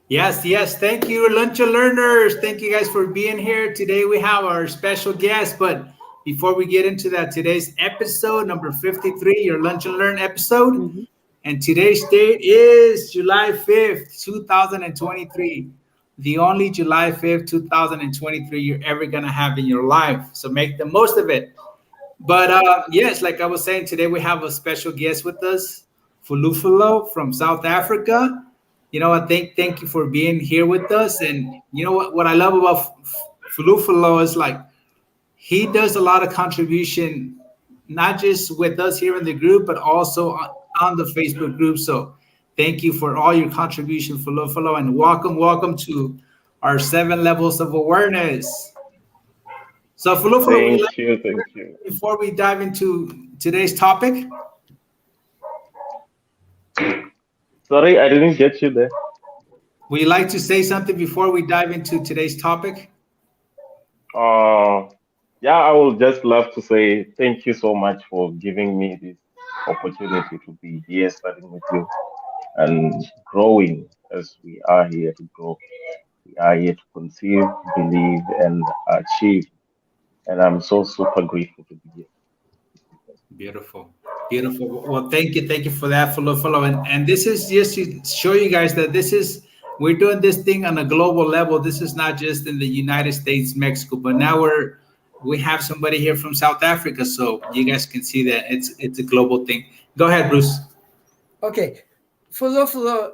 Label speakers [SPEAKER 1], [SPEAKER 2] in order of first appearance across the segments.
[SPEAKER 1] Yes, yes. Thank you, Lunch and Learners. Thank you guys for being here. Today we have our special guest. But before we get into that, today's episode number 53, your Lunch and Learn episode.
[SPEAKER 2] Mhm.
[SPEAKER 1] And today's date is July 5th, 2023. The only July 5th, 2023 you're ever going to have in your life. So make the most of it. But yes, like I was saying, today we have a special guest with us, Fulufulo from South Africa. You know, I thank you for being here with us. And you know what I love about Fulufulo is like he does a lot of contribution, not just with us here in the group, but also on the Facebook group. So thank you for all your contribution, Fulufulo, and welcome to our 7 levels of awareness. So Fulufulo, would you like
[SPEAKER 3] Thank you, thank you.
[SPEAKER 1] before we dive into today's topic,
[SPEAKER 3] Sorry, I didn't get you there.
[SPEAKER 1] would you like to say something before we dive into today's topic?
[SPEAKER 3] Uh, yeah, I would just love to say thank you so much for giving me this opportunity to be here studying with you and growing as we are here to grow. We are here to conceive, believe, and achieve. And I'm so super grateful to be here.
[SPEAKER 1] Beautiful. Beautiful. Well, thank you for that, follow. And this is just to show you guys that we're doing this thing on a global level. This is not just in the United States, Mexico, but now we have somebody here from South Africa, so you guys can see that it's a global thing. Go ahead, Bruce.
[SPEAKER 2] Okay, Fulu,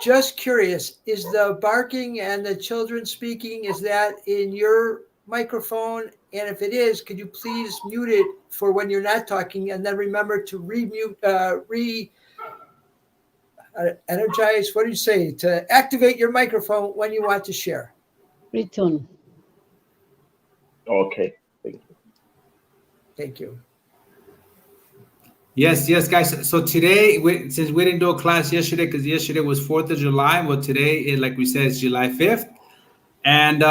[SPEAKER 2] just curious, is the barking and the children speaking, is that in your microphone? And if it is, could you please mute it for when you're not talking, and then remember to energize, what do you say, to activate your microphone when you want to share.
[SPEAKER 4] Return.
[SPEAKER 3] Okay, thank you.
[SPEAKER 2] Thank you.
[SPEAKER 1] Yes, guys. So today, since we didn't do a class yesterday, because yesterday was 4th of July, well, today, like we said, is July 5th. And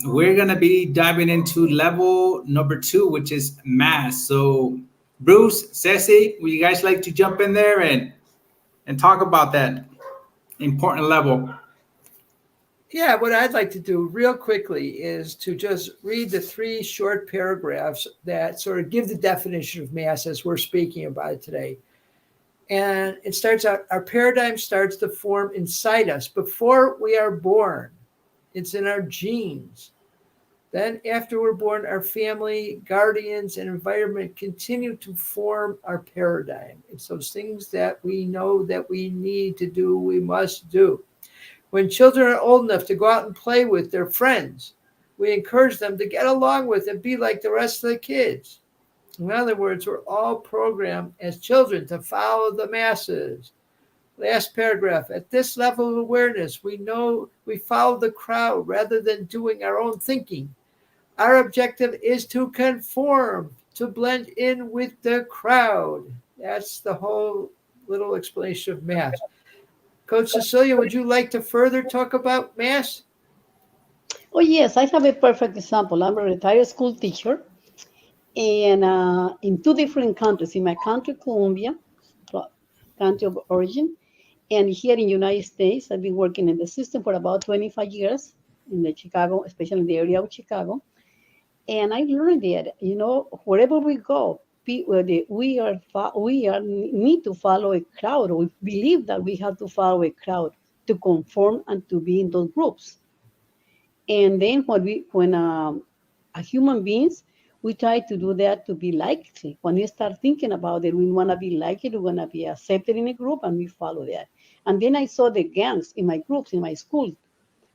[SPEAKER 1] we're going to be diving into level number 2, which is mass. So, Bruce, Ceci, would you guys like to jump in there and talk about that important level?
[SPEAKER 2] Yeah, what I'd like to do real quickly is to just read the 3 short paragraphs that sort of give the definition of mass as we're speaking about it today. And it starts out, our paradigm starts to form inside us before we are born. It's in our genes. Then after we're born, our family, guardians, and environment continue to form our paradigm. It's those things that we know that we need to do, we must do. When children are old enough to go out and play with their friends, we encourage them to get along with and be like the rest of the kids. In other words, we're all programmed as children to follow the masses. Last paragraph. At this level of awareness, we know we follow the crowd rather than doing our own thinking. Our objective is to conform, to blend in with the crowd. That's the whole little explanation of mass. Coach Cecilia, would you like to further talk about mass?
[SPEAKER 4] Oh, yes, I have a perfect example. I'm a retired school teacher, and in 2 different countries. In my country, Colombia, country of origin, and here in the United States, I've been working in the system for about 25 years in the Chicago, especially in the area of Chicago. And I learned that, wherever we go, we are need to follow a crowd, or we believe that we have to follow a crowd to conform and to be in those groups. And then when a human beings, we try to do that to be liked. When we start thinking about it, we want to be liked, we want to be accepted in a group, and we follow that. And then I saw the gangs in my groups, in my school,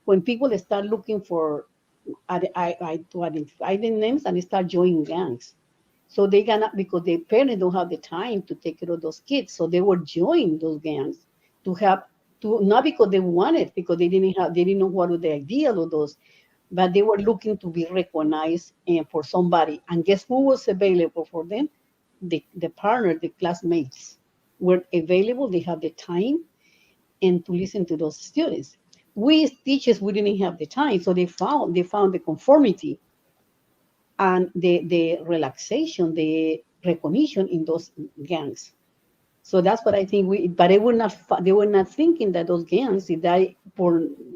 [SPEAKER 4] when people start looking for to identify the names and start joining gangs. So they cannot, because their parents don't have the time to take care of those kids. So they were joining those gangs to have to, not because they wanted, because they didn't know what was the ideal of those, but they were looking to be recognized and for somebody. And guess who was available for them? The partner, the classmates were available. They have the time and to listen to those students. We as teachers, we didn't have the time, so they found the conformity and the relaxation, the recognition in those gangs. So that's what I think but they were not thinking that those gangs,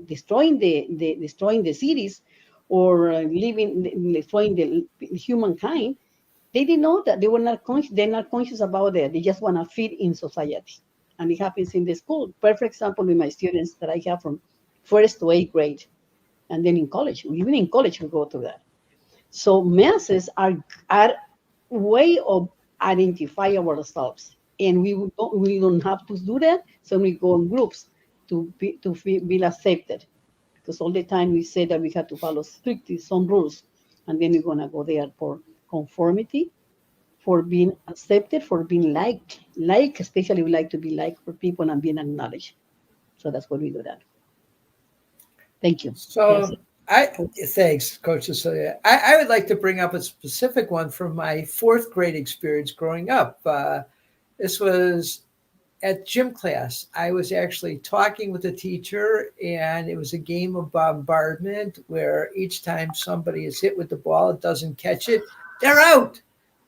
[SPEAKER 4] destroying the cities or destroying the humankind, they didn't know that. They were not conscious. They're not conscious about that. They just want to fit in society, and it happens in the school. Perfect example with my students that I have from first to eighth grade, and then in college. Even in college, we go through that. So masses are way of identify ourselves, and we don't have to do that. So we go in groups to feel accepted, because all the time we say that we have to follow strictly some rules, and then we're gonna go there for conformity, for being accepted, for being liked, especially we like to be liked for people and being acknowledged. So that's what we do that. Thank you.
[SPEAKER 2] So thanks, Coach Cecilia. I would like to bring up a specific one from my fourth grade experience growing up. This was at gym class. I was actually talking with the teacher, and it was a game of bombardment where each time somebody is hit with the ball, it doesn't catch it, they're out.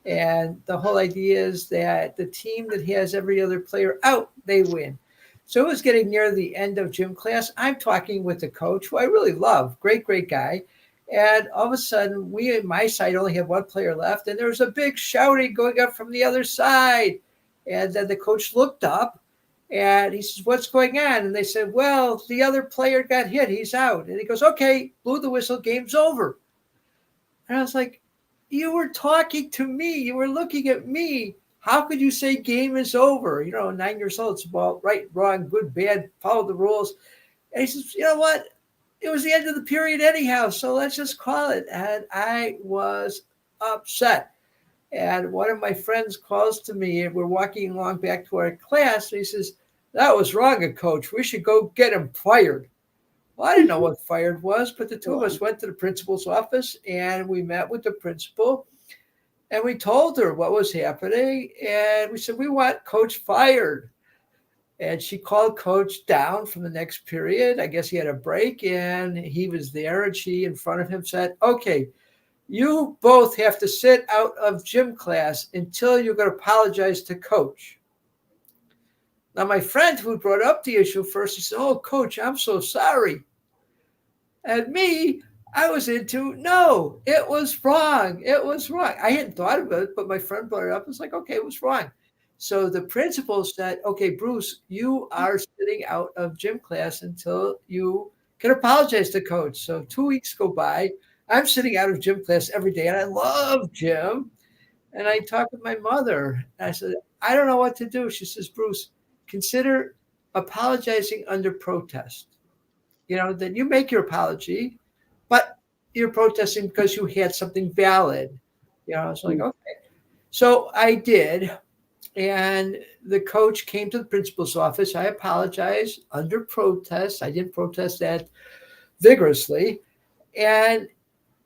[SPEAKER 2] And the whole idea is that the team that has every other player out, they win. So it was getting near the end of gym class. I'm talking with the coach, who I really love, great guy. And all of a sudden, we on my side only have one player left, and there was a big shouting going up from the other side. And then the coach looked up, and he says, "What's going on?" And they said, "Well, the other player got hit. He's out." And he goes, "Okay, blew the whistle, game's over." And I was like, "You were talking to me. You were looking at me. How could you say game is over? 9 years old, it's about right, wrong, good, bad, follow the rules." And he says, "You know what? It was the end of the period anyhow, so let's just call it." And I was upset. And one of my friends calls to me, and we're walking along back to our class. And he says, "That was wrong, Coach. We should go get him fired." Well, I didn't know what fired was, but the two of us went to the principal's office, and we met with the principal. And we told her what was happening. And we said, "We want Coach fired." And she called Coach down from the next period. I guess he had a break, and he was there. And she, in front of him, said, "Okay, you both have to sit out of gym class until you're going to apologize to Coach." Now, my friend who brought up the issue first, he said, "Oh, Coach, I'm so sorry." And me, I was into, no, it was wrong. It was wrong. I hadn't thought of it, but my friend brought it up. It's like, okay, it was wrong. So the principal said, "Okay, Bruce, you are sitting out of gym class until you can apologize to Coach." So 2 weeks go by. I'm sitting out of gym class every day, and I love gym. And I talked with my mother, and I said, "I don't know what to do." She says, "Bruce, consider apologizing under protest. Then you make your apology, but you're protesting because you had something valid." I was like, okay. So I did. And the coach came to the principal's office. I apologized under protest. I didn't protest that vigorously. And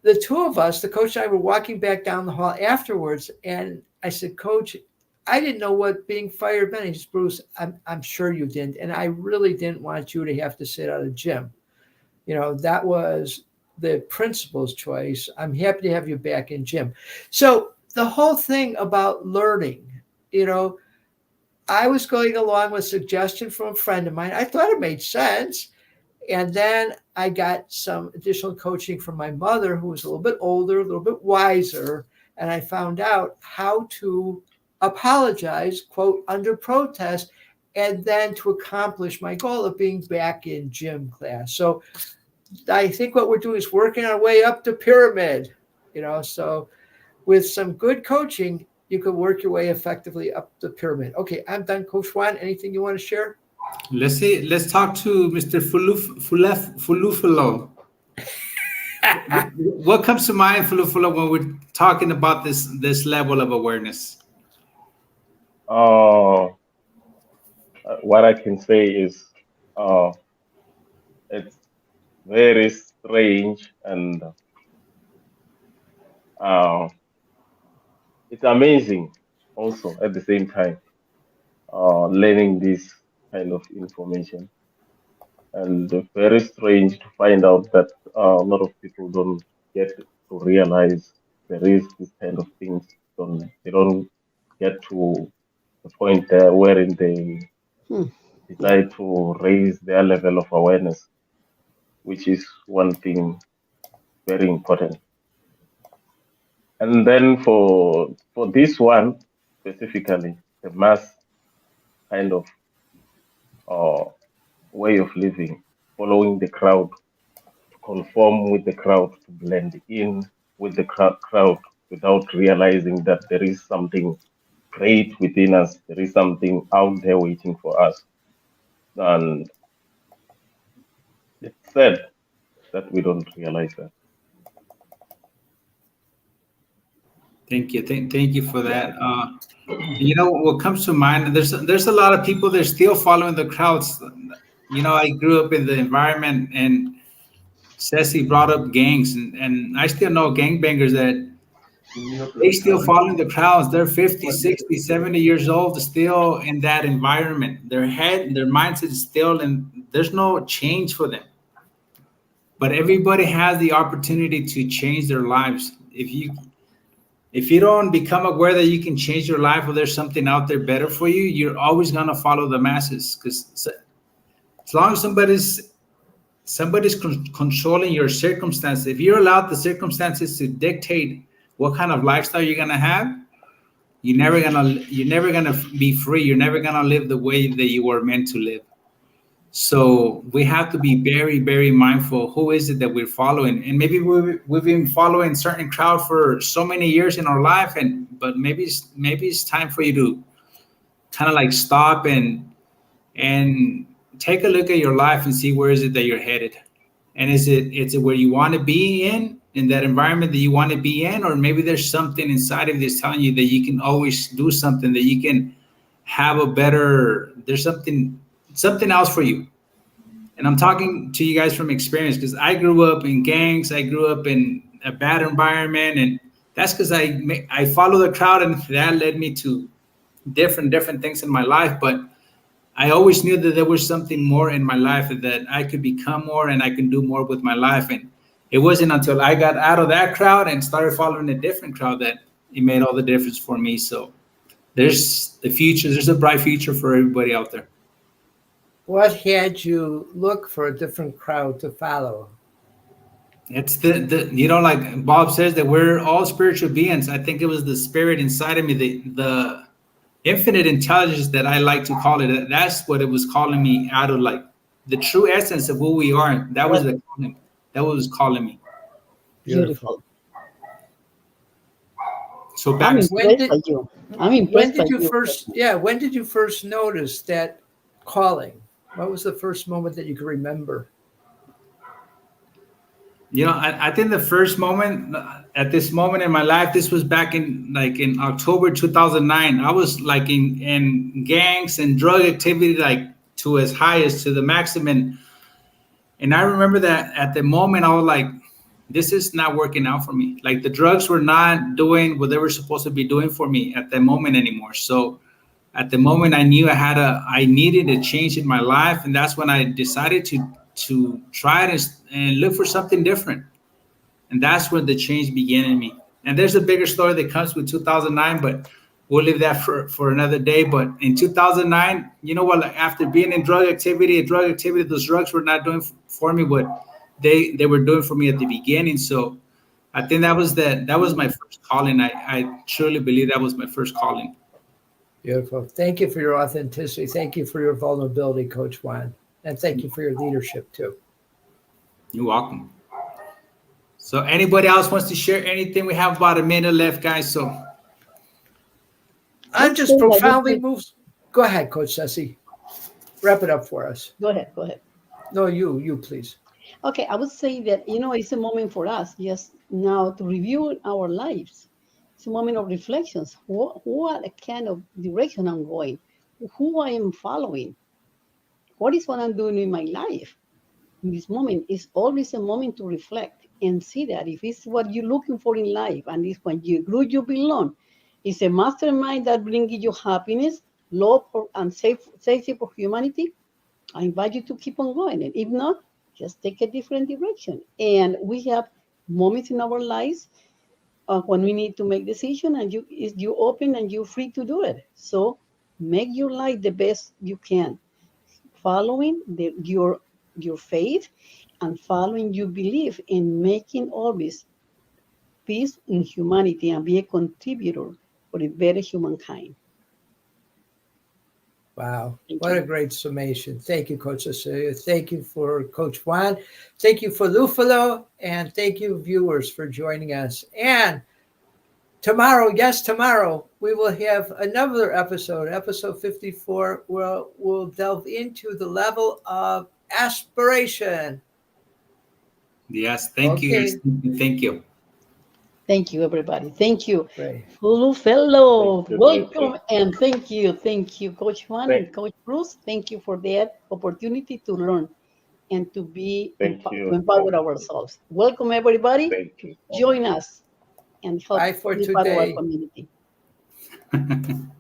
[SPEAKER 2] the two of us, the coach and I, were walking back down the hall afterwards. And I said, "Coach, I didn't know what being fired meant." He said, "Bruce, I'm sure you didn't. And I really didn't want you to have to sit out of gym. That was the principal's choice. I'm happy to have you back in gym." So the whole thing about learning, I was going along with a suggestion from a friend of mine. I thought it made sense. And then I got some additional coaching from my mother, who was a little bit older, a little bit wiser. And I found out how to apologize, quote, under protest, and then to accomplish my goal of being back in gym class. So I think what we're doing is working our way up the pyramid, so with some good coaching, you can work your way effectively up the pyramid. Okay, I'm done. Coach Juan, anything you want to share?
[SPEAKER 1] Let's see. Let's talk to Mr. Fulufalo. What comes to mind, Fulufalo, when we're talking about this level of awareness?
[SPEAKER 3] What I can say is it's very strange, and it's amazing also at the same time, learning this kind of information. And very strange to find out that a lot of people don't get to realize there is this kind of things. They don't get to the point there wherein they decide to raise their level of awareness. which is one thing very important. And then for this one specifically, the mass kind of way of living, following the crowd, to conform with the crowd, to blend in with the crowd without realizing that there is something great within us, there is something out there waiting for us. And it's sad that we don't realize that.
[SPEAKER 1] Thank you. Thank you for that. What comes to mind, there's a lot of people that are still following the crowds. I grew up in the environment, and Ceci brought up gangs, and I still know gangbangers that they still following the crowds. They're 50, 60, 70 years old, still in that environment. Their mindset is still, and there's no change for them. But everybody has the opportunity to change their lives. If you don't become aware that you can change your life, or there's something out there better for you, you're always gonna follow the masses. Because as long as somebody's controlling your circumstances, if you're allowed the circumstances to dictate what kind of lifestyle you're gonna have, you're never gonna be free. You're never gonna live the way that you were meant to live. So we have to be very, very mindful. Who is it that we're following? And maybe we've been following certain crowd for so many years in our life, but maybe it's time for you to kind of like stop and take a look at your life and see where is it that you're headed. And is it where you want to be in that environment that you want to be in, or maybe there's something inside of you that's telling you that you can always do something, that you can have there's something else for you. And I'm talking to you guys from experience, because I grew up in gangs. I grew up in a bad environment, and that's because I follow the crowd, and that led me to different things in my life. But I always knew that there was something more in my life, that I could become more and I can do more with my life. And it wasn't until I got out of that crowd and started following a different crowd that it made all the difference for me. So there's a bright future for everybody out there.
[SPEAKER 2] What had you look for a different crowd to follow?
[SPEAKER 1] It's like Bob says, that we're all spiritual beings. I think it was the spirit inside of me, the infinite intelligence that I like to call it. That's what it was calling me out of, like the true essence of who we are. That was calling me.
[SPEAKER 4] Beautiful.
[SPEAKER 1] So back.
[SPEAKER 4] I'm impressed by you.
[SPEAKER 2] When did you first notice that calling? What was the first moment that you could remember?
[SPEAKER 1] I think the first moment, at this moment in my life, this was back in October 2009. I was like in gangs and drug activity, like to as high as to the maximum. And I remember that at the moment I was like, this is not working out for me. Like the drugs were not doing what they were supposed to be doing for me at that moment anymore. So at the moment I knew I needed a change in my life. And that's when I decided to try it and look for something different. And that's when the change began in me. And there's a bigger story that comes with 2009, but we'll leave that for another day. But in 2009, you know what, like after being in drug activity, those drugs were not doing for me what they were doing for me at the beginning. So I think that was my first calling. I truly believe that was my first calling.
[SPEAKER 2] Beautiful. Thank you for your authenticity. Thank you for your vulnerability, Coach Juan. And thank you for your leadership too.
[SPEAKER 1] You're welcome. So anybody else wants to share anything? We have about a minute left, guys. So
[SPEAKER 2] I'm just profoundly moved. Go ahead, Coach Ceci. Wrap it up for us.
[SPEAKER 4] Go ahead.
[SPEAKER 2] No, you please.
[SPEAKER 4] Okay, I would say that, it's a moment for us just now to review our lives. It's a moment of reflections. What kind of direction I'm going? Who I am following? What is what I'm doing in my life? In this moment, it's always a moment to reflect and see that if it's what you're looking for in life, and it's when group you belong, it's a mastermind that brings you happiness, love, and safety for humanity. I invite you to keep on going. And if not, just take a different direction. And we have moments in our lives when we need to make decisions, and you open and you're free to do it. So make your life the best you can, following your faith, and following your belief in making always peace in humanity and be a contributor for a better humankind.
[SPEAKER 2] Wow,
[SPEAKER 4] Thank
[SPEAKER 2] what
[SPEAKER 4] you.
[SPEAKER 2] a great summation. Thank you, Coach Cecilia. Thank you for Coach Juan. Thank you for Lufalo. And thank you, viewers, for joining us. And tomorrow, yes, tomorrow, we will have another episode, episode 54, where we'll delve into the level of aspiration.
[SPEAKER 1] Yes, thank you.
[SPEAKER 2] Okay.
[SPEAKER 1] Guys. Thank you.
[SPEAKER 4] Thank you, everybody. Thank you.
[SPEAKER 2] Great.
[SPEAKER 4] Hulu Fellow,
[SPEAKER 3] Thank you.
[SPEAKER 4] welcome and thank you. Thank you, Coach Juan
[SPEAKER 3] Thank-
[SPEAKER 4] and Coach Bruce. Thank you for that opportunity to learn and to be
[SPEAKER 3] Thank
[SPEAKER 4] to
[SPEAKER 3] you.
[SPEAKER 4] empower ourselves. Welcome, everybody.
[SPEAKER 3] Thank you.
[SPEAKER 4] Join us and help
[SPEAKER 2] Bye for
[SPEAKER 4] be part of our
[SPEAKER 2] today.
[SPEAKER 4] community.